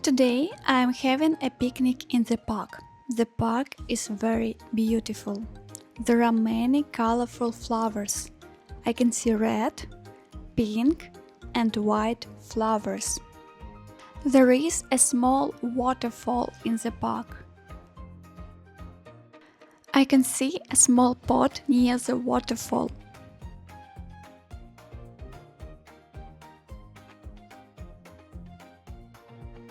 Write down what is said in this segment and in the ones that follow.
Today I am having a picnic in the park. The park is very beautiful. There are many colorful flowers. I can see red, pink, and white flowers. There is a small waterfall in the park. I can see a small pot near the waterfall.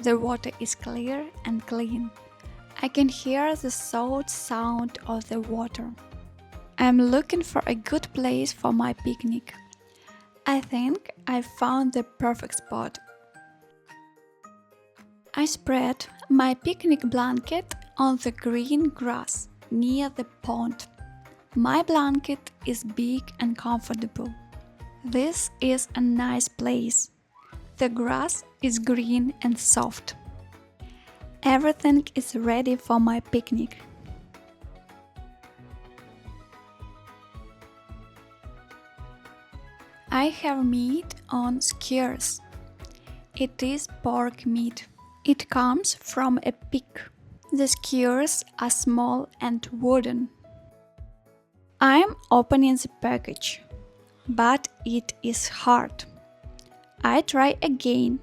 The water is clear and clean. I can hear the soft sound of the water. I am looking for a good place for my picnic. I think I found the perfect spot. I spread my picnic blanket on the green grass near the pond. My blanket is big and comfortable. This is a nice place. The grass is green and soft. Everything is ready for my picnic. I have meat on skewers. It is pork meat. It comes from a pig. The skewers are small and wooden. I am opening the package, but it is hard. I try again,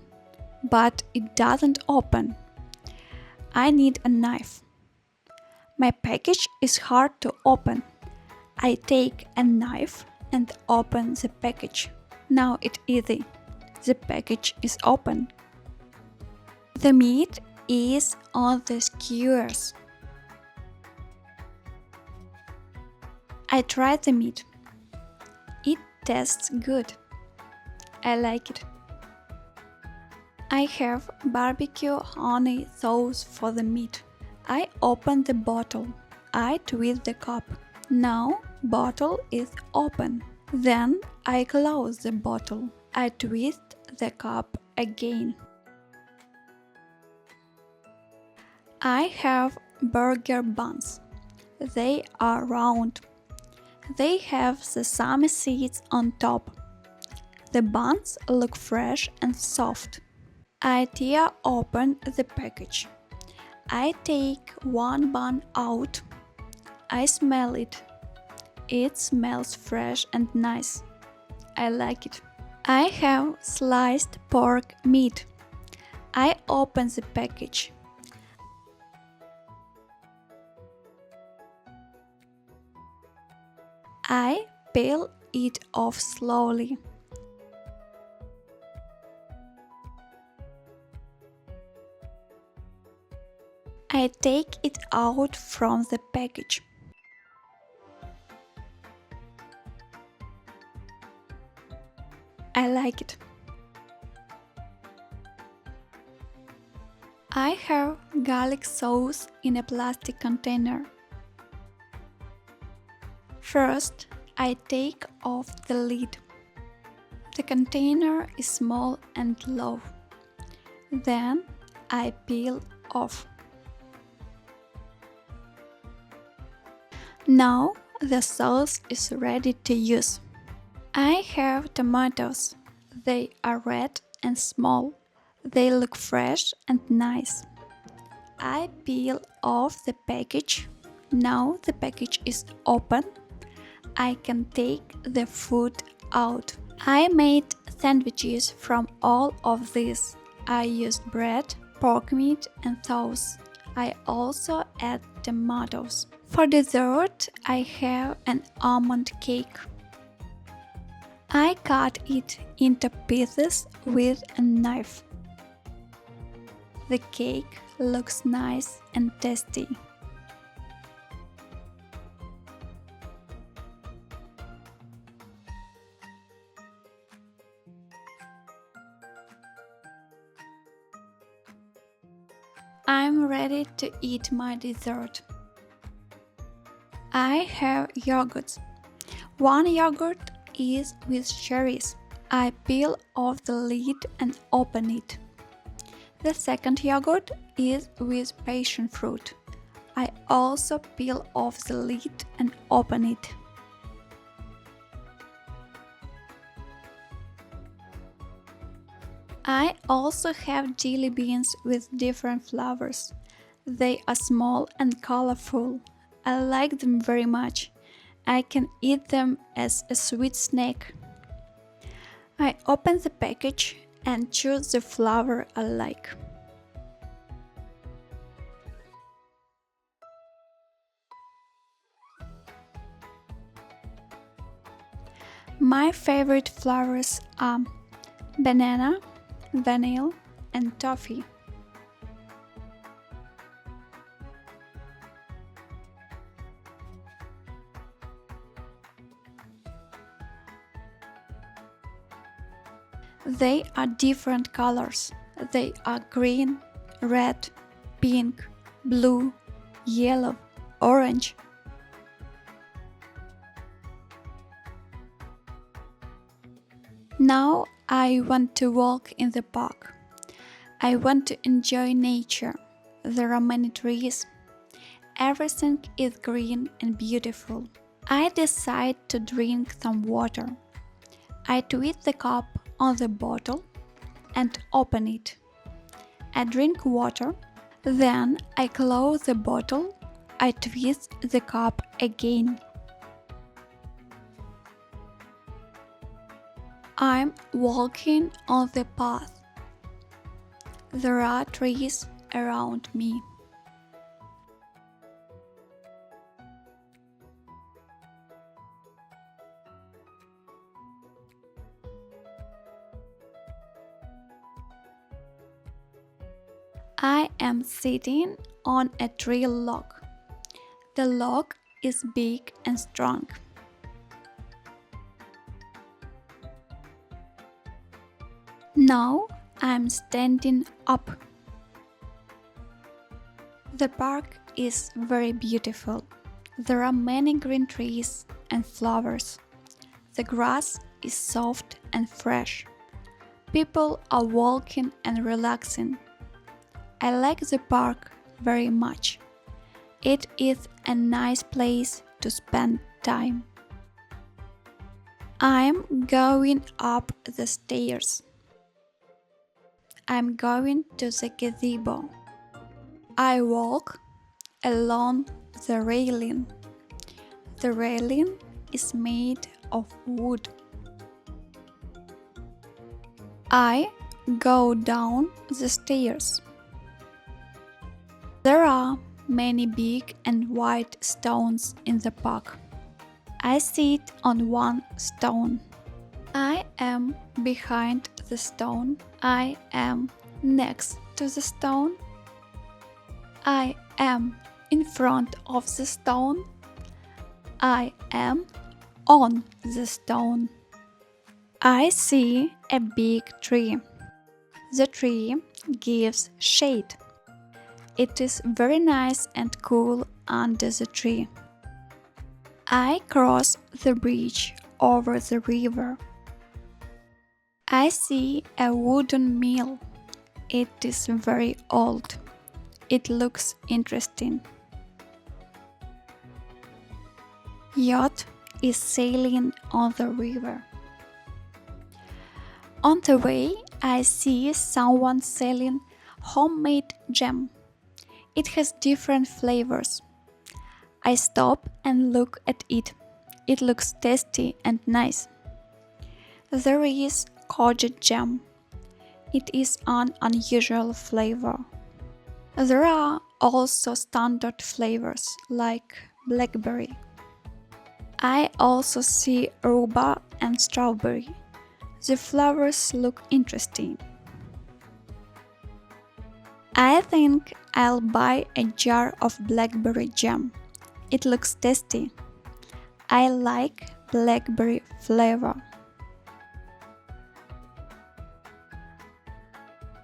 but it doesn't open. I need a knife. My package is hard to open. I take a knife and open the package. Now it's easy. The package is open. The meat is on the skewers. I tried the meat. It tastes good. I like it. I have barbecue honey sauce for the meat. I open the bottle. I twist the cup. Now bottle is open. Then I close the bottle. I twist the cup again. I have burger buns. They are round. They have sesame seeds on top. The buns look fresh and soft. I tear open the package. I take one bun out. I smell it. It smells fresh and nice. I like it. I have sliced pork meat. I open the package. I peel it off slowly. I take it out from the package. I like it. I have garlic sauce in a plastic container. First, I take off the lid. The container is small and low. Then I peel off. Now the sauce is ready to use. I have tomatoes. They are red and small. They look fresh and nice. I peel off the package. Now the package is open. I can take the food out. I made sandwiches from all of this. I used bread, pork meat and sauce. I also add tomatoes. For dessert, I have an almond cake. I cut it into pieces with a knife. The cake looks nice and tasty. I'm ready to eat my dessert. I have yogurt. One yogurt is with cherries. I peel off the lid and open it. The second yogurt is with passion fruit. I also peel off the lid and open it. I also have jelly beans with different flavors. They are small and colorful. I like them very much. I can eat them as a sweet snack. I open the package and choose the flavor I like. My favorite flavors are banana, vanilla, and toffee. They are different colors. They are green, red, pink, blue, yellow, orange. Now I want to walk in the park. I want to enjoy nature. There are many trees. Everything is green and beautiful. I decide to drink some water. I twist the cup on the bottle and open it. I drink water. Then I close the bottle. I twist the cup again. I'm walking on the path. There are trees around me. I am sitting on a tree log. The log is big and strong. Now I'm standing up. The park is very beautiful. There are many green trees and flowers. The grass is soft and fresh. People are walking and relaxing. I like the park very much. It is a nice place to spend time. I'm going up the stairs. I'm going to the gazebo. I walk along the railing. The railing is made of wood. I go down the stairs. There are many big and white stones in the park. I sit on one stone. I am behind the stone. I am next to the stone. I am in front of the stone. I am on the stone. I see a big tree. The tree gives shade. It is very nice and cool under the tree. I cross the bridge over the river. I see a wooden mill. It is very old. It looks interesting. Yacht is sailing on the river. On the way, I see someone selling homemade jam. It has different flavors. I stop and look at it. It looks tasty and nice. There is cottage jam. It is an unusual flavor. There are also standard flavors like blackberry. I also see rhubarb and strawberry. The flowers look interesting. I think I'll buy a jar of blackberry jam. It looks tasty. I like blackberry flavor.